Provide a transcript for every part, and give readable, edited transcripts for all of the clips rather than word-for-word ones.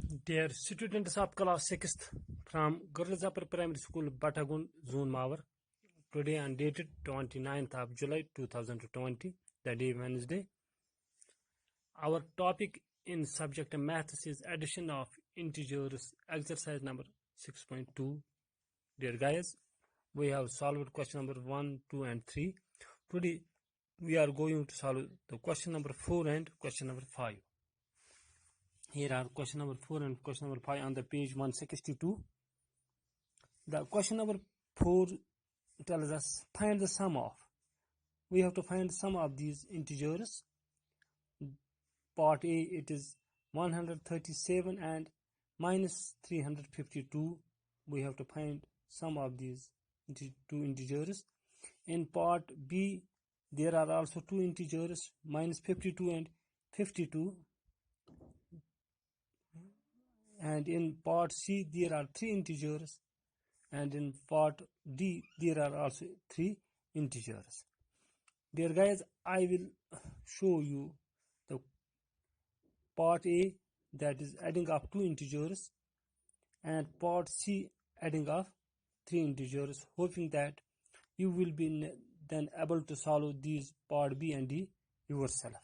Dear students of class 6th from Girls Upper Primary School, Batagun, Zone Mawar, today on dated 29th of July 2020, the day Wednesday. Our topic in subject maths is addition of integers, exercise number 6.2. Dear guys, we have solved question number 1, 2 and 3. Today we are going to solve the question number 4 and question number 5. Here are question number 4 and question number 5 on the page 162. The question number 4 tells us find the sum of. We have to find sum of these integers. Part A, it is 137 and minus 352. We have to find sum of these two integers. In part B, there are also two integers, minus 52 and 52. And in part C, there are three integers. And in part D, there are also three integers. Dear guys, I will show you the part A, that is adding of two integers, and part C, adding of three integers, hoping that you will be then able to solve these part B and D yourself.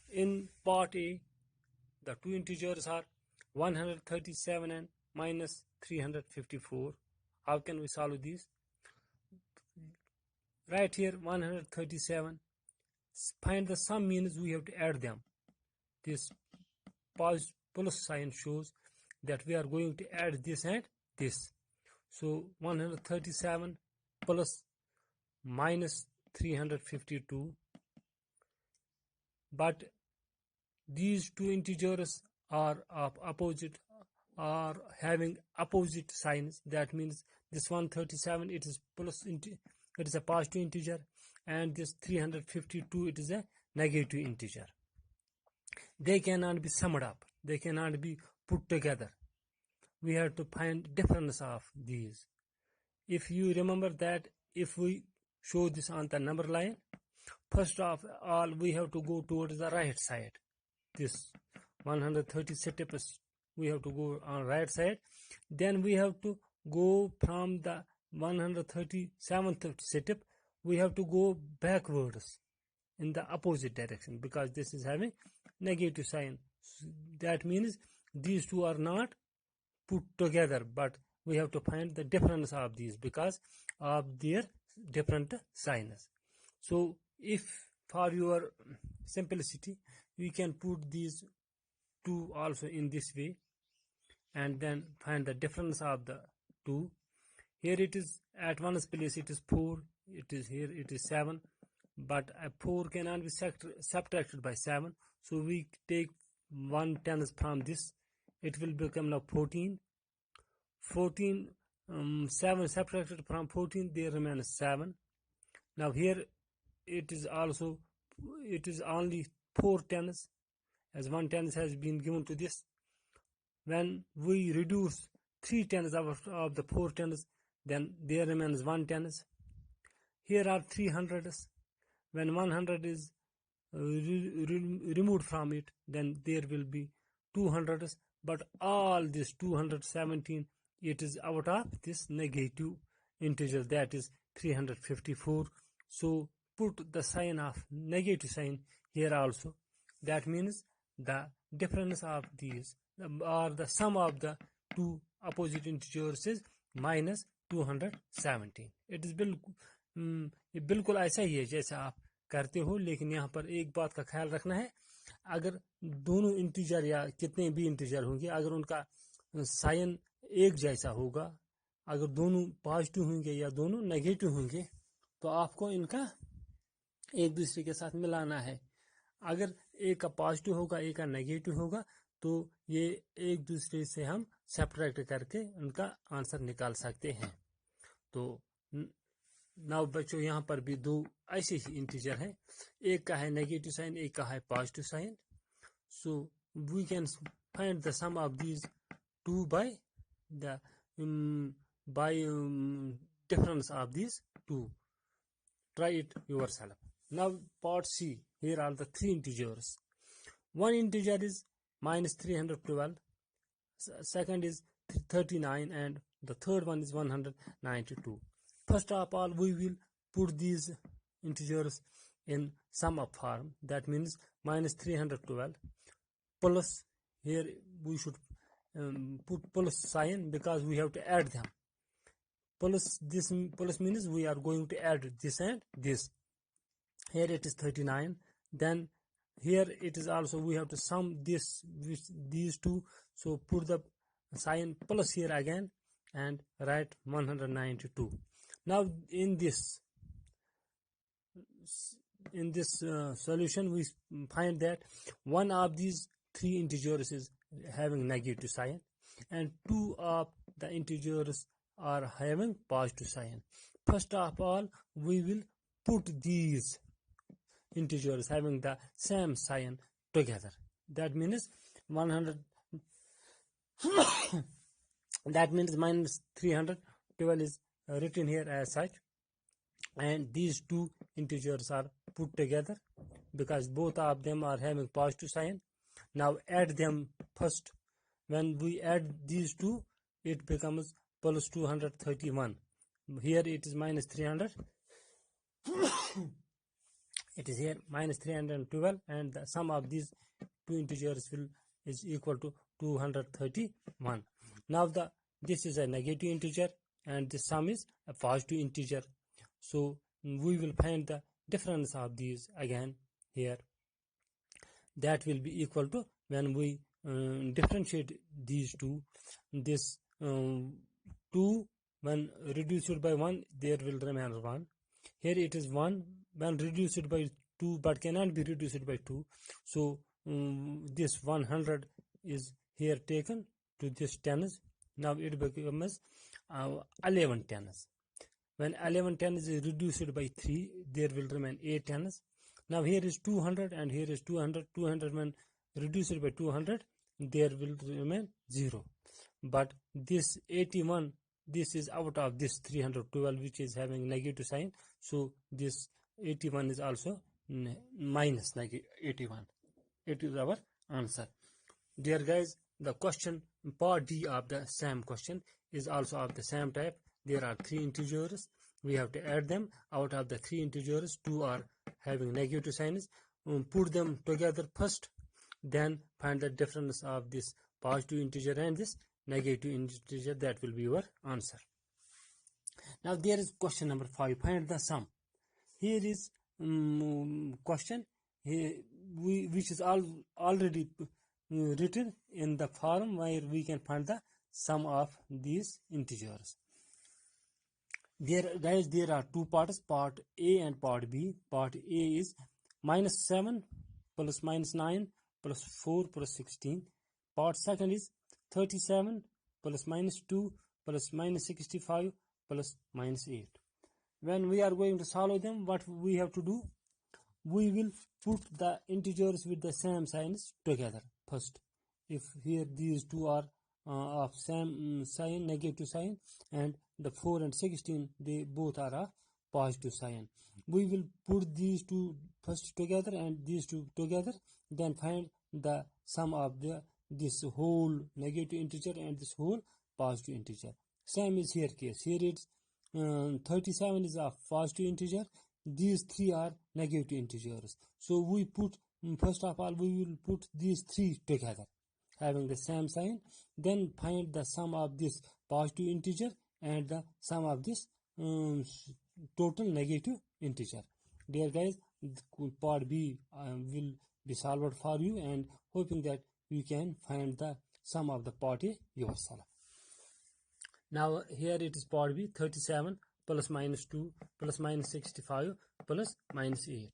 In part A, the two integers are 137 and minus 354. How can we solve these? Right here, 137. Find the sum means we have to add them. This plus sign shows that we are going to add this and this. So 137 plus minus 352. But these two integers are of opposite, are having opposite signs. That means this 137, it is plus, it is a positive integer, and this 352, it is a negative integer. They cannot be summed up. They cannot be put together. We have to find difference of these. If you remember that, if we show this on the number line, first of all, we have to go towards the right side. This 130 steps, we have to go on right side. Then we have to go from the 137th step, we have to go backwards in the opposite direction, because this is having negative sign. That means these two are not put together, but we have to find the difference of these because of their different signs. So if for your simplicity, we can put these two also in this way and then find the difference of the two. Here it is at one place, it is 4, it is here, it is 7, but a 4 cannot be subtracted by 7. So we take 1/10 from this, it will become now 14. 7 subtracted from 14, there remains 7. Now here it is also, it is only 4 tens, as 1 tens has been given to this. When we reduce 3 tens of the 4 tens, then there remains 1 tens. Here are 3 hundreds. When 100 is removed from it, then there will be 2 hundreds. But all this 217, it is out of this negative integer, that is 354. So put the sign of negative sign here also. That means the difference of these, or the sum of the two opposite integers, is minus 217. It is बिल्कुल ऐसा ही है जैसा आप करते हो, लेकिन यहाँ पर एक बात का ख्याल रखना है, अगर दोनों इंटीजर या कितने भी इंटीजर होंगे, अगर उनका साइन एक जैसा होगा, अगर दोनों पॉजिटिव होंगे या दोनों नेगेटिव होंगे, तो आपको इनका एक दूसरे के साथ मिलाना है. अगर एक का पॉजिटिव होगा, एक का नेगेटिव होगा, तो ये एक दूसरे से हम सब्ट्रैक्ट करके उनका आंसर निकाल सकते हैं. तो नाउ बच्चों, यहाँ पर भी दो ऐसे ही इंटीजर हैं, एक का है नेगेटिव साइन, एक का है positive sign. So we can find the sum of these two by the difference of these two. Try it yourself. Now part C, here are the three integers. One integer is minus 312, second is 39, and the third one is 192. First of all, we will put these integers in sum up form. That means minus 312 plus, here we should put plus sign because we have to add them. Plus, this plus means we are going to add this and this. Here it is 39. Then here it is also, we have to sum this with these two. So put the sign plus here again and write 192. Now in this solution, we find that one of these three integers is having negative sign and two of the integers are having positive sign. First of all, we will put these integers having the same sign together. That means 100 that means minus 312 is written here as such, and these two integers are put together because both of them are having positive sign. Now add them first. When we add these two, it becomes plus 231. Here it is minus 300. It is here minus 312, and the sum of these two integers is equal to 231. Now this is a negative integer and the sum is a positive integer. So we will find the difference of these again here. That will be equal to, when we differentiate these two, this 2 when reduced by 1, there will remain 1. Here it is 1 when reduced by 2 but cannot be reduced by 2. So this 100 is here taken to this tens. Now it becomes 11 tens. When 11 tens is reduced by 3, there will remain 8 tens. Now here is 200 and here is 200. 200 when reduced by 200, there will remain 0. But this 81, this is out of this 312 which is having negative sign. So this 81 is also minus 81. It is our answer. Dear guys, the question part D of the same question is also of the same type. There are three integers. We have to add them. Out of the three integers, two are having negative signs. Put them together first, then find the difference of this positive integer and this negative integer. That will be your answer. Now there is question number 5. Find the sum. Here is question here which is already written in the form where we can find the sum of these integers. There guys, there are two parts, part A and part B. Part A is minus 7 plus minus 9 plus 4 plus 16. Part second is 37 plus minus 2 plus minus 65 plus minus 8. When we are going to solve them, what we have to do? We will put the integers with the same signs together first. If here these two are of same sign, negative sign, and the 4 and 16, they both are of positive sign. We will put these two first together and these two together, then find the sum of this whole negative integer and this whole positive integer. Same is here case. Here it's 37 is a positive integer. These three are negative integers. So we put, first of all, we will put these three together having the same sign, then find the sum of this positive integer and the sum of this total negative integer. Dear guys, part B will be solved for you, and hoping that you can find the sum of the part A yourself. Now here it is part B, 37 plus minus 2 plus minus 65 plus minus 8.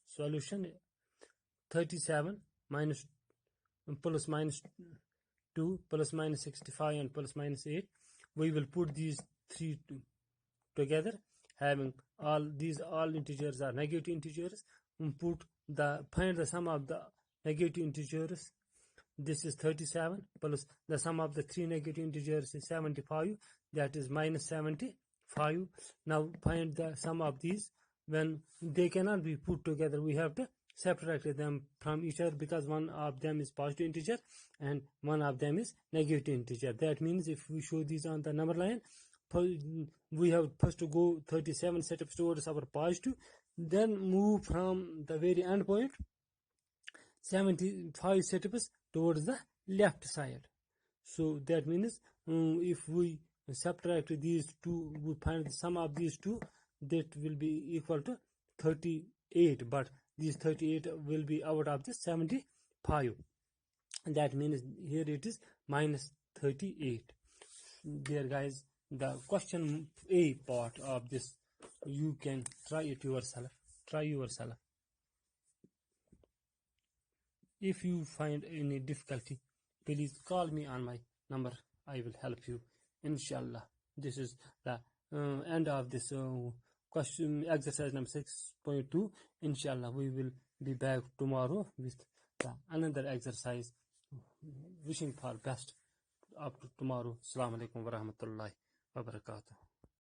Solution: 37 minus plus minus 2 plus minus 65 and plus minus 8. We will put these three together having all integers are negative integers. Find the sum of the negative integers. This is 37 plus the sum of the three negative integers is 75, that is minus 75. Now find the sum of these. When they cannot be put together, we have to subtract them from each other, because one of them is positive integer and one of them is negative integer. That means if we show these on the number line, we have first to go 37 steps towards our positive, then move from the very end point 75 steps towards the left side. So that means if we subtract these two, we find the sum of these two, that will be equal to 38, but these 38 will be out of the 75. That means here it is minus 38. There guys, the question A part of this, you can try it yourself. If you find any difficulty, please call me on my number. I will help you, inshallah. This is the end of this question exercise number 6.2. Inshallah, we will be back tomorrow with another exercise. Wishing for best up to tomorrow. Assalamu alaikum wa rahmatullahi wa barakatuh.